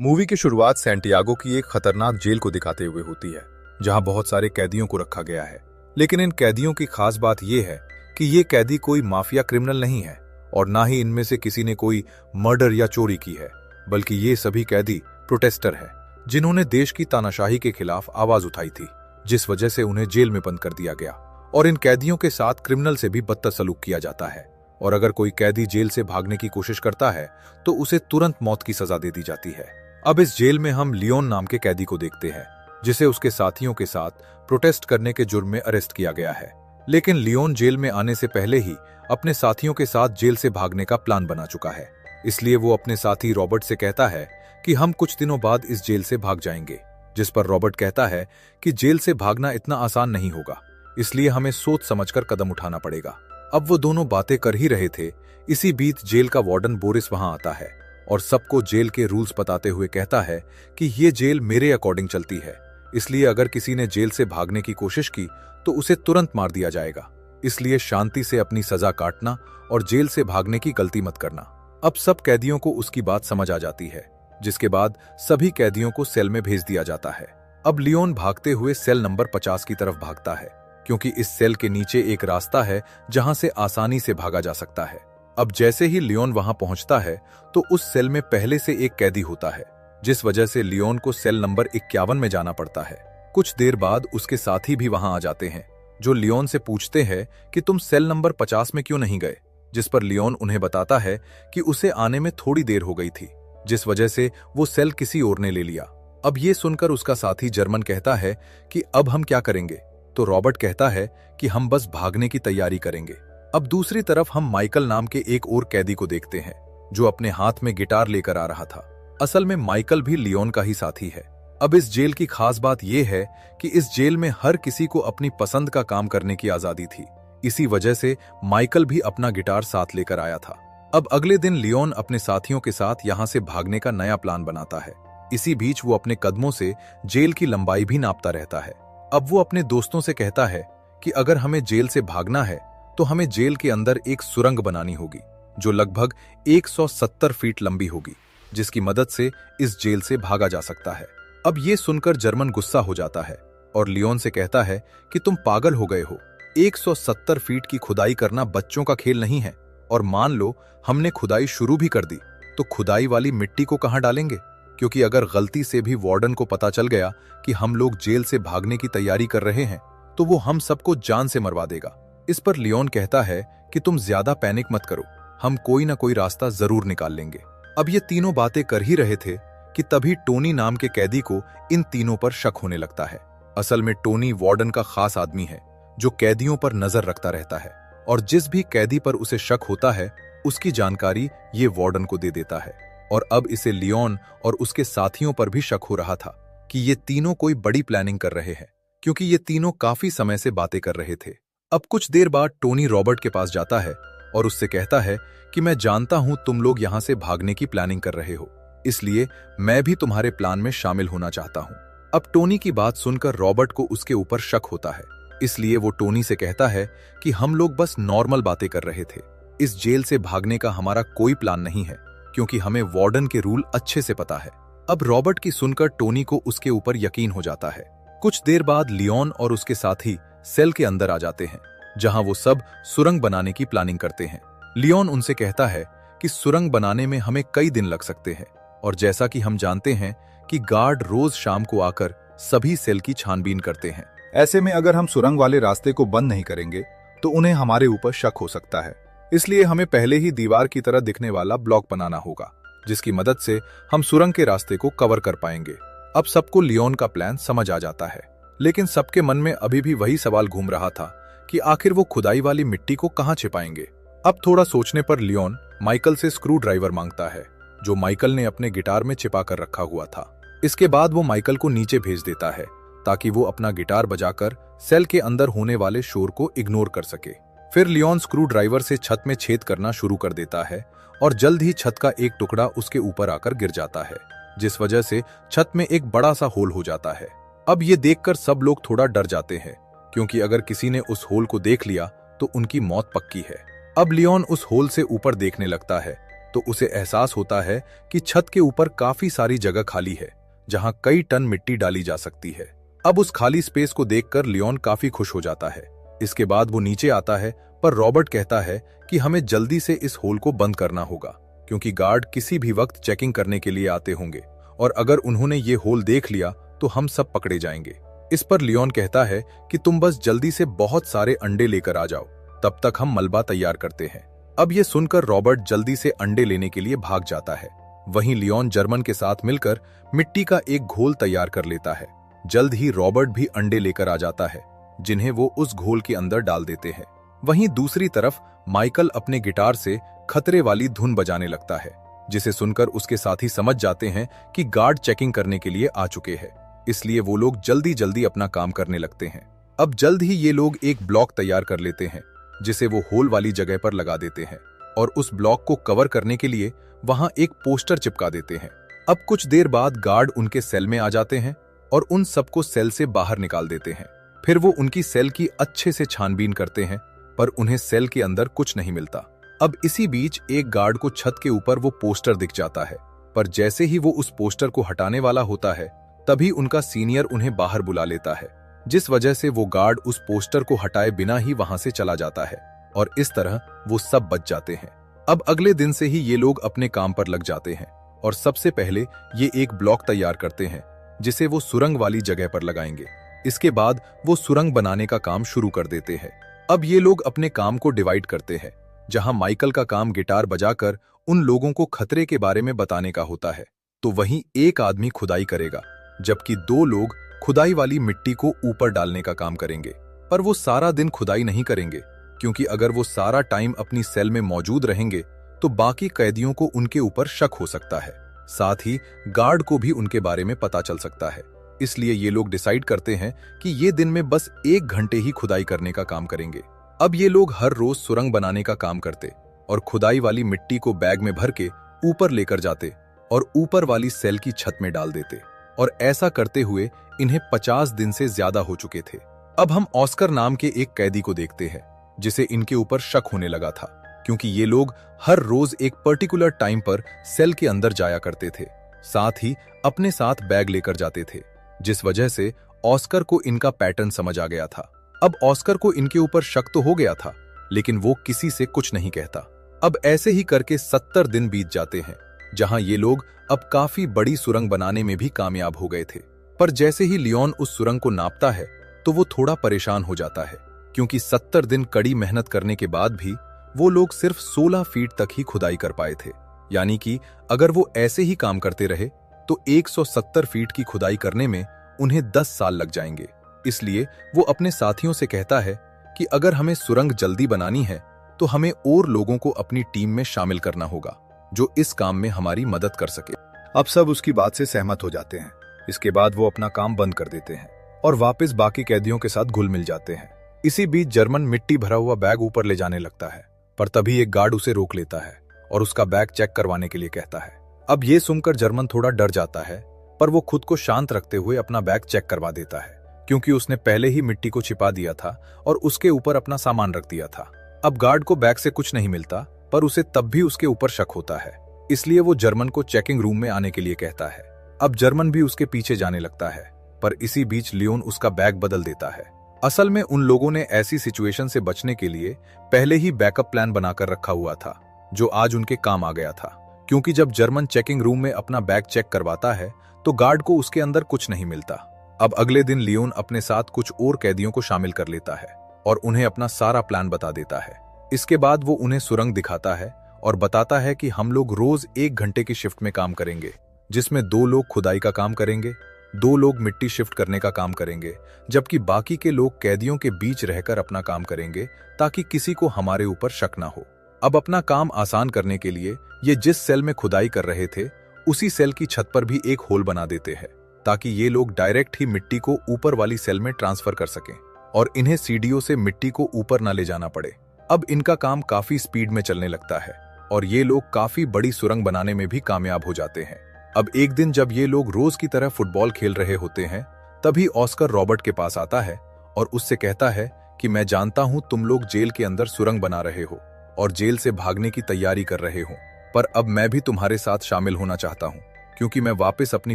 Movie की शुरुआत Santiago की एक खतरनाक जेल को दिखाते हुए होती है, जहां बहुत सारे कैदियों को रखा गया है। लेकिन इन कैदियों की खास बात यह है कि ये कैदी कोई माफिया क्रिमिनल नहीं है और ना ही इनमें से किसी ने कोई मर्डर या चोरी की है, बल्कि ये सभी कैदी प्रोटेस्टर हैं, जिन्होंने देश की तानाशाही के खिलाफ आवाज उठाई थी, जिस वजह से उन्हें जेल में बंद कर दिया गया। और इन कैदियों के साथ क्रिमिनल से भी बदतर सलूक किया जाता है, और अगर कोई कैदी जेल से भागने की कोशिश करता है तो उसे तुरंत मौत की सजा दे दी जाती है। अब इस जेल में हम लियोन नाम के कैदी को देखते हैं, जिसे उसके साथियों के साथ प्रोटेस्ट करने के जुर्म में अरेस्ट किया गया है। लेकिन लियोन जेल में आने से पहले ही अपने साथियों के साथ जेल से भागने का प्लान बना चुका है। इसलिए वो अपने साथी रॉबर्ट से कहता है कि हम कुछ दिनों बाद इस जेल से भाग जाएंगे, जिस पर रॉबर्ट कहता है कि जेल से भागना इतना आसान नहीं होगा, इसलिए हमें सोच समझकर कदम उठाना पड़ेगा। अब वो दोनों बातें कर ही रहे थे, इसी बीच जेल का वार्डन बोरिस वहां आता है और सबको जेल के रूल्स बताते हुए कहता है कि ये जेल मेरे अकॉर्डिंग चलती है, इसलिए अगर किसी ने जेल से भागने की कोशिश की तो उसे तुरंत मार दिया जाएगा। इसलिए शांति से अपनी सजा काटना और जेल से भागने की गलती मत करना। अब सब कैदियों को उसकी बात समझ आ जाती है, जिसके बाद सभी कैदियों को सेल में भेज दिया जाता है। अब लियोन भागते हुए सेल नंबर 50 की तरफ भागता है, क्योंकि इस सेल के नीचे एक रास्ता है जहां से आसानी से भागा जा सकता है। अब जैसे ही लियोन वहां पहुंचता है तो उस सेल में पहले से एक कैदी होता है, जिस वजह से लियोन को सेल नंबर 51 में जाना पड़ता है। कुछ देर बाद उसके साथी भी वहां आ जाते हैं, जो लियोन से पूछते हैं कि तुम सेल नंबर 50 में क्यों नहीं गए, जिस पर लियोन उन्हें बताता है कि उसे आने में थोड़ी देर हो गई थी, जिस वजह से वो सेल किसी और ने ले लिया। अब ये सुनकर उसका साथी जर्मन कहता है कि अब हम क्या करेंगे, तो रॉबर्ट कहता है कि हम बस भागने की तैयारी करेंगे। अब दूसरी तरफ हम माइकल नाम के एक और कैदी को देखते हैं, जो अपने हाथ में गिटार लेकर आ रहा था। असल में माइकल भी लियोन का ही साथी है। अब इस जेल की खास बात यह है कि इस जेल में हर किसी को अपनी पसंद का काम करने की आजादी थी, इसी वजह से माइकल भी अपना गिटार साथ लेकर आया था। अब अगले दिन लियोन अपने साथियों के साथ यहां से भागने का नया प्लान बनाता है। इसी बीच वो अपने कदमों से जेल की लंबाई भी नापता रहता है। अब वो अपने दोस्तों से कहता है कि अगर हमें जेल से भागना है तो हमें जेल के अंदर एक सुरंग बनानी होगी, जो लगभग 170 फीट लंबी होगी, जिसकी मदद से इस जेल से भागा जा सकता है। अब ये सुनकर जर्मन गुस्सा हो जाता है और लियोन से कहता है कि तुम पागल हो गए हो, 170 फीट की खुदाई करना बच्चों का खेल नहीं है, और मान लो हमने खुदाई शुरू भी कर दी तो खुदाई वाली मिट्टी को कहां डालेंगे, क्योंकि अगर गलती से भी वार्डन को पता चल गया कि हम लोग जेल से भागने की तैयारी कर रहे हैं तो वो हम सबको जान से मरवा देगा। इस पर लियोन कहता है कि तुम ज्यादा पैनिक मत करो, हम कोई ना कोई रास्ता जरूर निकाल लेंगे। अब ये तीनों बातें कर ही रहे थे कि तभी टोनी नाम के कैदी को इन तीनों पर शक होने लगता है। असल में टोनी वार्डन का खास आदमी है, जो कैदियों पर नजर रखता रहता है, और जिस भी कैदी पर उसे शक होता है उसकी जानकारी ये वार्डन को दे देता है। और अब इसे लियोन और उसके साथियों पर भी शक हो रहा था कि ये तीनों कोई बड़ी प्लानिंग कर रहे हैं, क्योंकि ये तीनों काफी समय से बातें कर रहे थे। अब कुछ देर बाद टोनी रॉबर्ट के पास जाता है और उससे कहता है कि मैं जानता हूं तुम लोग यहां से भागने की प्लानिंग कर रहे हो, इसलिए मैं भी तुम्हारे प्लान में शामिल होना चाहता हूं। अब टोनी की बात सुनकर रॉबर्ट को उसके ऊपर शक होता है, इसलिए वो टोनी से कहता है कि हम लोग बस नॉर्मल बातें कर रहे थे, इस जेल से भागने का हमारा कोई प्लान नहीं है, क्योंकि हमें वार्डन के रूल अच्छे से पता है। अब रॉबर्ट की सुनकर टोनी को उसके ऊपर यकीन हो जाता है। कुछ देर बाद लियोन और उसके साथी सेल के अंदर आ जाते हैं, जहां वो सब सुरंग बनाने की प्लानिंग करते हैं। लियोन उनसे कहता है कि सुरंग बनाने में हमें कई दिन लग सकते हैं, और जैसा कि हम जानते हैं कि गार्ड रोज शाम को आकर सभी सेल की छानबीन करते हैं। ऐसे में अगर हम सुरंग वाले रास्ते को बंद नहीं करेंगे तो उन्हें हमारे ऊपर शक हो सकता है, इसलिए हमें पहले ही दीवार की तरह दिखने वाला ब्लॉक बनाना होगा, जिसकी मदद से हम सुरंग के रास्ते को कवर कर पाएंगे। अब सबको लियोन का प्लान समझ आ जाता है, लेकिन सबके मन में अभी भी वही सवाल घूम रहा था कि आखिर वो खुदाई वाली मिट्टी को कहां छिपाएंगे। अब थोड़ा सोचने पर लियोन माइकल से स्क्रू ड्राइवर मांगता है, जो माइकल ने अपने गिटार में छिपा कर रखा हुआ था। इसके बाद वो माइकल को नीचे भेज देता है ताकि वो अपना गिटार बजाकर सेल के अंदर होने वाले शोर को इग्नोर कर सके। फिर लियोन स्क्रू ड्राइवर से छत में छेद करना शुरू कर देता है और जल्द ही छत का एक टुकड़ा उसके ऊपर आकर गिर जाता है, जिस वजह से छत में एक बड़ा सा होल हो जाता है। अब ये देखकर सब लोग थोड़ा डर जाते हैं, क्योंकि अगर किसी ने उस होल को देख लिया तो उनकी मौत पक्की है। अब लियोन उस होल से ऊपर देखने लगता है तो उसे एहसास होता है कि छत के ऊपर काफी सारी जगह खाली है जहां कई टन मिट्टी डाली जा सकती है। अब उस खाली स्पेस को देखकर लियोन काफी खुश हो जाता है। इसके बाद वो नीचे आता है, पर रॉबर्ट कहता है कि हमें जल्दी से इस होल को बंद करना होगा क्योंकि गार्ड किसी भी वक्त चेकिंग करने के लिए आते होंगे और अगर उन्होंने ये होल देख लिया तो हम सब पकड़े जाएंगे। इस पर लियोन कहता है कि तुम बस जल्दी से बहुत सारे अंडे लेकर आ जाओ, तब तक हम मलबा तैयार करते हैं। अब ये सुनकर रॉबर्ट जल्दी से अंडे लेने के लिए भाग जाता है। वहीं लियोन जर्मन के साथ मिलकर मिट्टी का एक घोल तैयार कर लेता है। जल्द ही रॉबर्ट भी अंडे लेकर आ जाता है जिन्हें वो उस घोल के अंदर डाल देते हैं। वहीं दूसरी तरफ माइकल अपने गिटार से खतरे वाली धुन बजाने लगता है, जिसे सुनकर उसके साथी समझ जाते हैं कि गार्ड चेकिंग करने के लिए आ चुके हैं। इसलिए वो लोग जल्दी जल्दी अपना काम करने लगते हैं। अब जल्द ही ये लोग एक ब्लॉक तैयार कर लेते हैं जिसे वो होल वाली जगह पर लगा देते हैं और उस ब्लॉक को कवर करने के लिए वहां एक पोस्टर चिपका देते हैं। अब कुछ देर बाद गार्ड उनके सेल में आ जाते हैं और उन सबको सेल से बाहर निकाल देते हैं। फिर वो उनकी सेल की अच्छे से छानबीन करते हैं, पर उन्हें सेल के अंदर कुछ नहीं मिलता। अब इसी बीच एक गार्ड को छत के ऊपर वो पोस्टर दिख जाता है, पर जैसे ही वो उस पोस्टर को हटाने वाला होता है तभी उनका सीनियर उन्हें बाहर बुला लेता है, जिस वजह से वो गार्ड उस पोस्टर को हटाए बिना ही वहां से चला जाता है और इस तरह वो सब बच जाते हैं। अब अगले दिन से ही ये लोग अपने काम पर लग जाते हैं और सबसे पहले ये एक ब्लॉक तैयार करते हैं जिसे वो सुरंग वाली जगह पर लगाएंगे। इसके बाद वो सुरंग बनाने का काम शुरू कर देते हैं। अब ये लोग अपने काम को डिवाइड करते हैं। जहां माइकल का काम गिटार बजाकर उन लोगों को खतरे के बारे में बताने का होता है, तो वहीं एक आदमी खुदाई करेगा, जबकि 2 लोग खुदाई वाली मिट्टी को ऊपर डालने का काम करेंगे। पर वो सारा दिन खुदाई नहीं करेंगे क्योंकि अगर वो सारा टाइम अपनी सेल में मौजूद रहेंगे तो बाकी कैदियों को उनके ऊपर शक हो सकता है। साथ ही गार्ड को भी उनके बारे में पता चल सकता है। इसलिए ये लोग डिसाइड करते हैं कि ये दिन में बस 1 घंटे ही खुदाई करने का काम करेंगे। अब ये लोग हर रोज सुरंग बनाने का काम करते और खुदाई वाली मिट्टी को बैग में भर के ऊपर लेकर जाते और ऊपर वाली सेल की छत में डाल देते और ऐसा करते हुए इन्हें 50 दिन से ज्यादा हो चुके थे। अब हम ऑस्कर नाम के एक कैदी को देखते हैं जिसे इनके ऊपर शक होने लगा था क्योंकि ये लोग हर रोज एक पर्टिकुलर टाइम पर सेल के अंदर जाया करते थे, साथ ही अपने साथ बैग लेकर जाते थे, जिस वजह से ऑस्कर को इनका पैटर्न समझ आ गया था। अब ऑस्कर को इनके ऊपर शक तो हो गया था, लेकिन वो किसी से कुछ नहीं कहता। अब ऐसे ही करके 70 दिन बीत जाते हैं, जहां ये लोग अब काफी बड़ी सुरंग बनाने में भी कामयाब हो गए थे। पर जैसे ही लियोन उस सुरंग को नापता है तो वो थोड़ा परेशान हो जाता है क्योंकि 70 दिन कड़ी मेहनत करने के बाद भी वो लोग सिर्फ 16 फीट तक ही खुदाई कर पाए थे। यानी कि अगर वो ऐसे ही काम करते रहे तो 170 फीट की खुदाई करने में उन्हें 10 साल लग जाएंगे। इसलिए वो अपने साथियों से कहता है कि अगर हमें सुरंग जल्दी बनानी है तो हमें और लोगों को अपनी टीम में शामिल करना होगा जो इस काम में हमारी मदद कर सके। अब सब उसकी बात से सहमत हो जाते हैं। इसके बाद वो अपना काम बंद कर देते हैं और वापस बाकी कैदियों के साथ घुल मिल जाते हैं। इसी बीच जर्मन मिट्टी भरा हुआ बैग ऊपर ले जाने लगता है, पर तभी एक गार्ड उसे रोक लेता है और उसका बैग चेक करवाने के लिए कहता है। अब ये सुनकर जर्मन थोड़ा डर जाता है, पर वो खुद को शांत रखते हुए अपना बैग चेक करवा देता है क्योंकि उसने पहले ही मिट्टी को छिपा दिया था और उसके ऊपर अपना सामान रख दिया था। अब गार्ड को बैग से कुछ नहीं मिलता, पर उसे तब भी उसके ऊपर शक होता है। इसलिए वो जर्मन को चेकिंग रूम में आने के लिए कहता है। अब जर्मन भी उसके पीछे जाने लगता है, पर इसी बीच लियोन उसका बैग बदल देता है। असल में उन लोगों ने ऐसी सिचुएशन से बचने के लिए पहले ही बैकअप प्लान बनाकर रखा हुआ था, जो आज उनके काम आ गया था। क्योंकि जब जर्मन चेकिंग रूम में अपना बैग चेक करवाता है तो गार्ड को उसके अंदर कुछ नहीं मिलता। अब अगले दिन लियोन अपने साथ कुछ और कैदियों को शामिल कर लेता है और उन्हें अपना सारा प्लान बता देता है। इसके बाद वो उन्हें सुरंग दिखाता है और बताता है कि हम लोग रोज 1 घंटे की शिफ्ट में काम करेंगे, जिसमें 2 लोग खुदाई का काम करेंगे, 2 लोग मिट्टी शिफ्ट करने का काम करेंगे, जबकि बाकी के लोग कैदियों के बीच रहकर अपना काम करेंगे ताकि किसी को हमारे ऊपर शक ना हो। अब अपना काम आसान करने के लिए ये जिस सेल में खुदाई कर रहे थे उसी सेल की छत पर भी एक होल बना देते हैं ताकि ये लोग डायरेक्ट ही मिट्टी को ऊपर वाली सेल में ट्रांसफर कर सकें और इन्हें सीढ़ियों से मिट्टी को ऊपर ना ले जाना पड़े। अब इनका काम काफी स्पीड में चलने लगता है और ये लोग काफी बड़ी सुरंग बनाने में भी कामयाब हो जाते हैं। अब एक दिन जब ये लोग रोज की तरह फुटबॉल खेल रहे होते हैं, तभी ऑस्कर रॉबर्ट के पास आता है और उससे कहता है कि मैं जानता हूं तुम लोग जेल के अंदर सुरंग बना रहे हो और जेल से भागने की तैयारी कर रहे हो, पर अब मैं भी तुम्हारे साथ शामिल होना चाहता हूँ, क्योंकि मैं वापस अपनी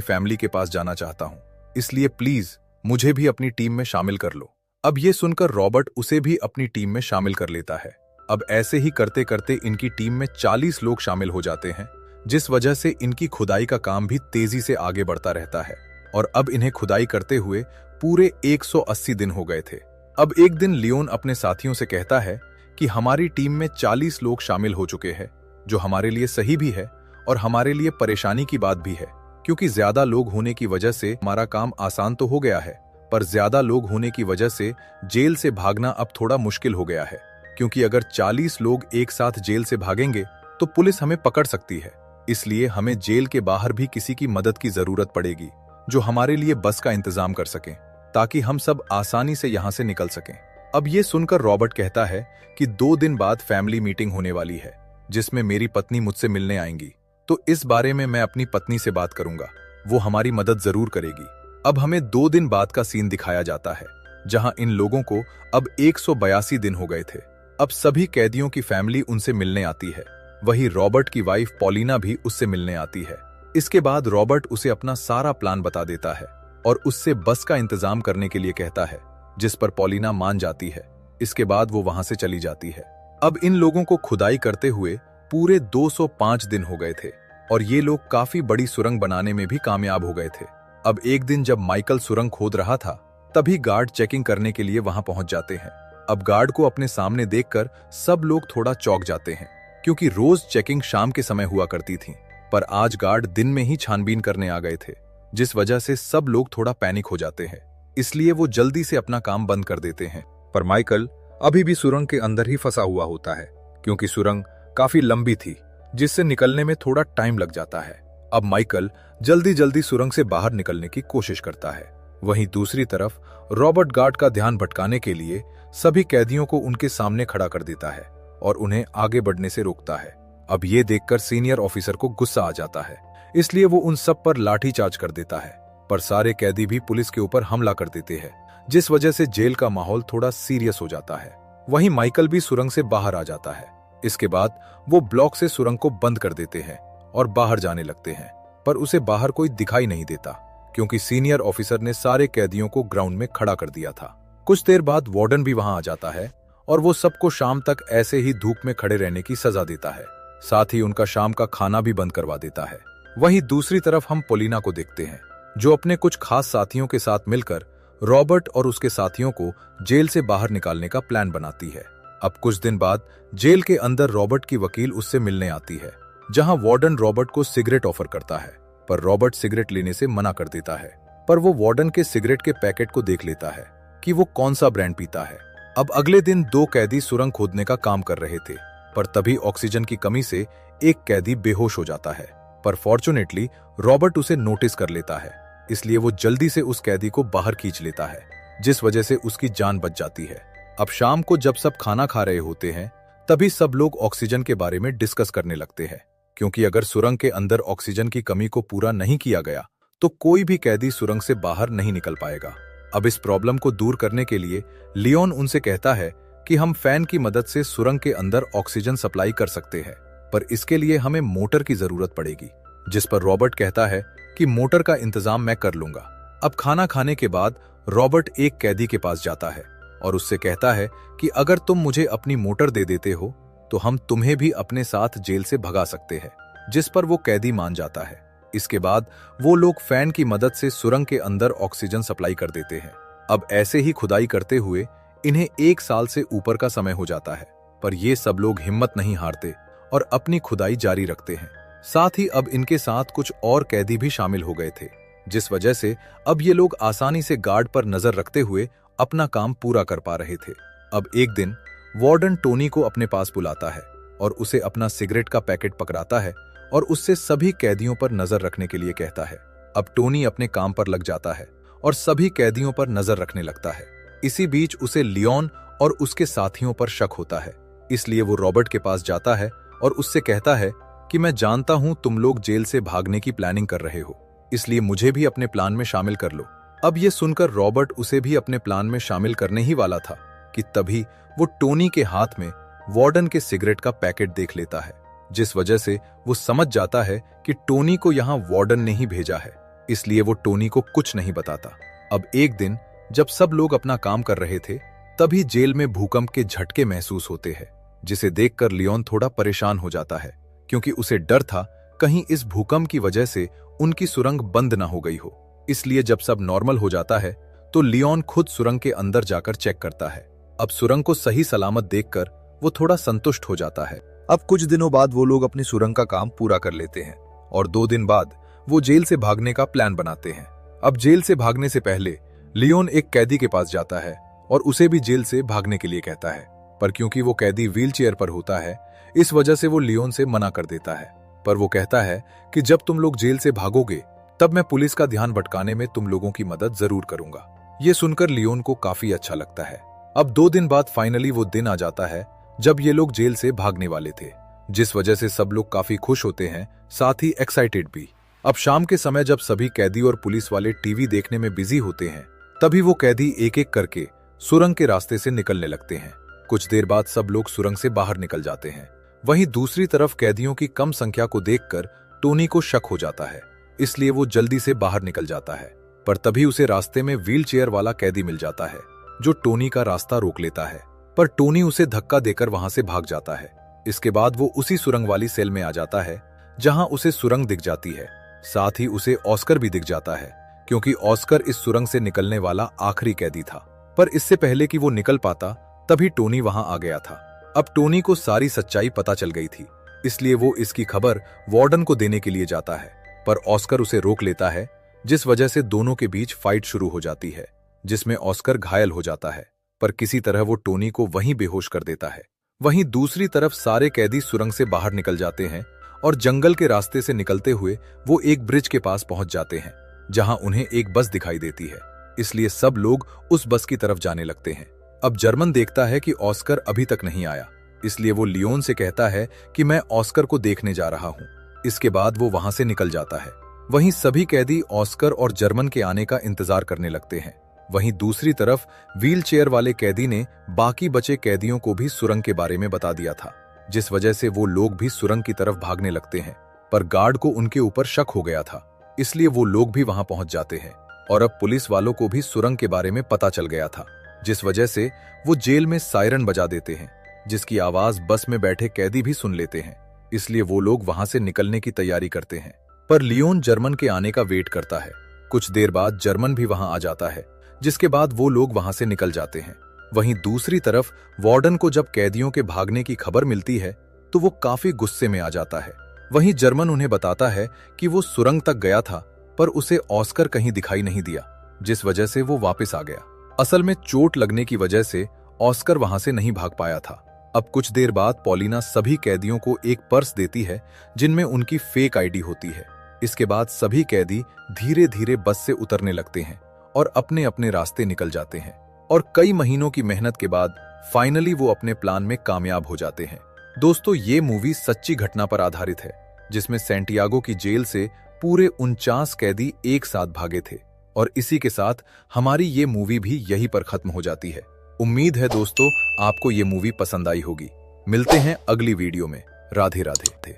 फैमिली के पास जाना चाहता हूँ। इसलिए प्लीज मुझे भी अपनी टीम में शामिल कर लो। अब ये सुनकर रॉबर्ट उसे भी अपनी टीम में शामिल कर लेता है। अब ऐसे ही करते करते इनकी टीम में 40 लोग शामिल हो जाते हैं, जिस वजह से इनकी खुदाई का काम भी तेजी से आगे बढ़ता रहता है। और अब इन्हें खुदाई करते हुए पूरे 180 दिन हो गए थे। अब एक दिन लियोन अपने साथियों से कहता है कि हमारी टीम में 40 लोग शामिल हो चुके हैं, जो हमारे लिए सही भी है और हमारे लिए परेशानी की बात भी है, क्योंकि ज्यादा लोग होने की वजह से हमारा काम आसान तो हो गया है, पर ज्यादा लोग होने की वजह से जेल से भागना अब थोड़ा मुश्किल हो गया है, क्योंकि अगर 40 लोग एक साथ जेल से भागेंगे तो पुलिस हमें पकड़ सकती है। इसलिए हमें जेल के बाहर भी किसी की मदद की जरूरत पड़ेगी, जो हमारे लिए बस का इंतजाम कर सके, ताकि हम सब आसानी से यहाँ से निकल सकें। अब ये सुनकर रॉबर्ट कहता है कि 2 दिन बाद फैमिली मीटिंग होने वाली है, जिसमें मेरी पत्नी मुझसे मिलने आएंगी, तो इस बारे में मैं अपनी पत्नी से बात करूंगा, वो हमारी मदद जरूर करेगी। अब हमें 2 दिन बाद का सीन दिखाया जाता है, जहां इन लोगों को अब 182 दिन हो गए थे। अब सभी कैदियों की फैमिली उनसे मिलने आती है, वही रॉबर्ट की वाइफ पॉलिना भी उससे मिलने आती है। इसके बाद रॉबर्ट उसे अपना सारा प्लान बता देता है और उससे बस का इंतजाम करने के लिए कहता है, जिस पर पॉलिना मान जाती है। इसके बाद वो वहां से चली जाती है। अब इन लोगों को खुदाई करते हुए पूरे 205 दिन हो गए थे और ये लोग काफी बड़ी सुरंग बनाने में भी कामयाब हो गए थे। अब एक दिन जब माइकल सुरंग खोद रहा था, तभी गार्ड चेकिंग करने के लिए वहां पहुंच जाते हैं। अब गार्ड को अपने सामने देखकर सब लोग थोड़ा चौंक जाते हैं, क्योंकि रोज चेकिंग शाम के समय हुआ करती थी, पर आज गार्ड दिन में ही छानबीन करने आ गए थे, जिस वजह से सब लोग थोड़ा पैनिक हो जाते हैं। इसलिए वो जल्दी से अपना काम बंद कर देते हैं। पर माइकल अभी भी सुरंग के अंदर ही फंसा हुआ होता है, क्योंकि सुरंग काफी लंबी थी, जिससे निकलने में थोड़ा टाइम लग जाता है। अब माइकल जल्दी जल्दी सुरंग से बाहर निकलने की कोशिश करता है। वहीं दूसरी तरफ रॉबर्ट गार्ड का ध्यान भटकाने के लिए सभी कैदियों को उनके सामने खड़ा कर देता है और उन्हें आगे बढ़ने से रोकता है। अब ये देखकर सीनियर ऑफिसर को गुस्सा आ जाता है, इसलिए वो उन सब पर लाठीचार्ज कर देता है। पर सारे कैदी भी पुलिस के ऊपर हमला कर देते हैं, जिस वजह से जेल का माहौल थोड़ा सीरियस हो जाता है। वहीं माइकल भी सुरंग से बाहर आ जाता है। इसके बाद वो ब्लॉक से सुरंग को बंद कर देते हैं और बाहर जाने लगते हैं, पर उसे बाहर कोई दिखाई नहीं देता, क्योंकि सीनियर ऑफिसर ने सारे कैदियों को ग्राउंड में खड़ा कर दिया था। कुछ देर बाद वार्डन भी वहां आ जाता है और वो सबको शाम तक ऐसे ही धूप में खड़े रहने की सजा देता है। साथ ही उनका शाम का खाना भी बंद करवा देता है। वहीं दूसरी तरफ हम पॉलिना को देखते हैं, जो अपने कुछ खास साथियों के साथ मिलकर रॉबर्ट और उसके साथियों को जेल से बाहर निकालने का प्लान बनाती है। अब कुछ दिन बाद जेल के अंदर रॉबर्ट की वकील उससे मिलने आती है, जहां वार्डन रॉबर्ट को सिगरेट ऑफर करता है, पर रॉबर्ट सिगरेट लेने से मना कर देता है। पर वो वार्डन के सिगरेट के पैकेट को देख लेता है कि वो कौन सा ब्रांड पीता है। अब अगले दिन 2 कैदी सुरंग खोदने का काम कर रहे थे, पर तभी ऑक्सीजन की कमी से एक कैदी बेहोश हो जाता है। पर फॉर्चुनेटली रॉबर्ट उसे नोटिस कर लेता है, इसलिए वो जल्दी से उस कैदी को बाहर खींच लेता है, जिस वजह से उसकी जान बच जाती है। अब शाम को जब सब खाना खा रहे होते हैं, तभी सब लोग ऑक्सीजन के बारे में डिस्कस करने लगते हैं, क्योंकि अगर सुरंग के अंदर ऑक्सीजन की कमी को पूरा नहीं किया गया तो कोई भी कैदी सुरंग से बाहर नहीं निकल पाएगा। अब इस प्रॉब्लम को दूर करने के लिए लियोन उनसे कहता है कि हम फैन की मदद से सुरंग के अंदर ऑक्सीजन सप्लाई कर सकते हैं, पर इसके लिए हमें मोटर की जरूरत पड़ेगी। जिस पर रॉबर्ट कहता है कि मोटर का इंतजाम मैं कर लूंगा। अब खाना खाने के बाद रॉबर्ट एक कैदी के पास जाता है और उससे कहता है कि अगर तुम मुझे अपनी मोटर दे देते हो तो हम तुम्हें भी अपने साथ जेल से भगा सकते हैं, जिस पर वो कैदी मान जाता है। इसके बाद वो लोग फैन की मदद से सुरंग के अंदर ऑक्सीजन सप्लाई कर देते हैं। अब ऐसे ही खुदाई करते हुए इन्हें 1 साल से ऊपर का समय हो जाता है, पर ये सब लोग हिम्मत नहीं हारते और अपनी खुदाई जारी रखते हैं। साथ ही अब इनके साथ कुछ और कैदी भी शामिल हो गए थे, जिस वजह से अब ये लोग आसानी से गार्ड पर नजर रखते हुए अपना काम पूरा कर पा रहे थे। अब एक दिन वार्डन टोनी को अपने पास बुलाता है और उसे अपना सिगरेट का पैकेट पकड़ाता है और उससे सभी कैदियों पर नजर रखने के लिए कहता है। अब टोनी अपने काम पर लग जाता है और सभी कैदियों पर नजर रखने लगता है। इसी बीच उसे लियोन और उसके साथियों पर शक होता है, इसलिए वो रॉबर्ट के पास जाता है और उससे कहता है कि मैं जानता हूं तुम लोग जेल से भागने की प्लानिंग कर रहे हो, इसलिए मुझे भी अपने प्लान में शामिल कर लो। अब ये सुनकर रॉबर्ट उसे भी अपने प्लान में शामिल करने ही वाला था कि तभी वो टोनी के हाथ में वार्डन के सिगरेट का पैकेट देख लेता है, जिस वजह से वो समझ जाता है कि टोनी को यहाँ वार्डन ने ही भेजा है, इसलिए वो टोनी को कुछ नहीं बताता। अब एक दिन जब सब लोग अपना काम कर रहे थे, तभी जेल में भूकंप के झटके महसूस होते हैं, जिसे देखकर लियोन थोड़ा परेशान हो जाता है, क्योंकि उसे डर था कहीं इस भूकंप की वजह से उनकी सुरंग बंद ना हो गई हो। इसलिए जब सब नॉर्मल हो जाता है तो लियोन खुद सुरंग के अंदर जाकर चेक करता है। अब सुरंग को सही सलामत देखकर वो थोड़ा संतुष्ट हो जाता है। अब कुछ दिनों बाद वो लोग अपनी सुरंग का काम पूरा कर लेते हैं और 2 दिन बाद वो जेल से भागने का प्लान बनाते हैं। अब जेल से भागने से पहले लियोन एक कैदी के पास जाता है और उसे भी जेल से भागने के लिए कहता है, पर क्योंकि वो कैदी व्हीलचेयर पर होता है, इस वजह से वो लियोन से मना कर देता है। पर वो कहता है कि जब तुम लोग जेल से भागोगे तब मैं पुलिस का ध्यान भटकाने में तुम लोगों की मदद जरूर करूंगा। ये सुनकर लियोन को काफी अच्छा लगता है। अब 2 दिन बाद फाइनली वो दिन आ जाता है जब ये लोग जेल से भागने वाले थे, जिस वजह से सब लोग काफी खुश होते हैं, साथ ही एक्साइटेड भी। अब शाम के समय जब सभी कैदी और पुलिस वाले टीवी देखने में बिजी होते हैं, तभी वो कैदी एक एक करके सुरंग के रास्ते से निकलने लगते हैं। कुछ देर बाद सब लोग सुरंग से बाहर निकल जाते हैं। वहीं दूसरी तरफ कैदियों की कम संख्या को देखकर टोनी को शक हो जाता है, इसलिए वो जल्दी से बाहर निकल जाता है। पर तभी उसे रास्ते में व्हीलचेयर वाला कैदी मिल जाता है, जो टोनी का रास्ता रोक लेता है, पर टोनी उसे धक्का देकर वहां से भाग जाता है। इसके बाद वो उसी सुरंग वाली सेल में आ जाता है जहां उसे सुरंग दिख जाती है। साथ ही उसे ऑस्कर भी दिख जाता है, क्योंकि ऑस्कर इस सुरंग से निकलने वाला आखिरी कैदी था। पर इससे पहले कि वो निकल पाता तभी टोनी वहां आ गया था। अब टोनी को सारी सच्चाई पता चल गई थी, इसलिए वो इसकी खबर वार्डन को देने के लिए जाता है, पर ऑस्कर उसे रोक लेता है, जिस वजह से दोनों के बीच फाइट शुरू हो जाती है, जिसमें ऑस्कर घायल हो जाता है, पर किसी तरह वो टोनी को वहीं बेहोश कर देता है। वहीं दूसरी तरफ सारे कैदी सुरंग से बाहर निकल जाते हैं और जंगल के रास्ते से निकलते हुए वो एक ब्रिज के पास पहुंच जाते हैं, जहां उन्हें एक बस दिखाई देती है, इसलिए सब लोग उस बस की तरफ जाने लगते हैं। अब जर्मन देखता है कि ऑस्कर अभी तक नहीं आया, इसलिए वो लियोन से कहता है कि मैं ऑस्कर को देखने जा रहा हूं। इसके बाद वो वहां से निकल जाता है। वहीं सभी कैदी ऑस्कर और जर्मन के आने का इंतजार करने लगते हैं। वहीं दूसरी तरफ व्हीलचेयर वाले कैदी ने बाकी बचे कैदियों को भी सुरंग के बारे में बता दिया था, जिस वजह से वो लोग भी सुरंग की तरफ भागने लगते हैं। पर गार्ड को उनके ऊपर शक हो गया था, इसलिए वो लोग भी वहां पहुंच जाते हैं और अब पुलिस वालों को भी सुरंग के बारे में पता चल गया था, जिस वजह से वो जेल में सायरन बजा देते हैं, जिसकी आवाज बस में बैठे कैदी भी सुन लेते हैं। इसलिए वो लोग वहां से निकलने की तैयारी करते हैं, पर लियोन जर्मन के आने का वेट करता है। कुछ देर बाद जर्मन भी वहां आ जाता है, जिसके बाद वो लोग वहां से निकल जाते हैं। वहीं दूसरी तरफ वार्डन को जब कैदियों के भागने की खबर मिलती है तो वो काफी गुस्से में आ जाता है। वहीं जर्मन उन्हें बताता है कि वो सुरंग तक गया था, पर उसे ऑस्कर कहीं दिखाई नहीं दिया, जिस वजह से वो वापस आ गया। असल में चोट लगने की वजह से ऑस्कर वहां से नहीं भाग पाया था। अब कुछ देर बाद पॉलिना सभी कैदियों को एक पर्स देती है, जिनमें उनकी फेक आईडी होती है। इसके बाद सभी कैदी धीरे धीरे बस से उतरने लगते हैं और अपने अपने रास्ते निकल जाते हैं। और कई महीनों की मेहनत के बाद फाइनली वो अपने प्लान में कामयाब हो जाते हैं। दोस्तों, ये मूवी सच्ची घटना पर आधारित है, जिसमें सैंटियागो की जेल से पूरे 49 कैदी एक साथ भागे थे। और इसी के साथ हमारी ये मूवी भी यहीं पर खत्म हो जाती है। उम्मीद है दोस्तों आपको ये मूवी पसंद आई होगी। मिलते हैं अगली वीडियो में। राधे राधे।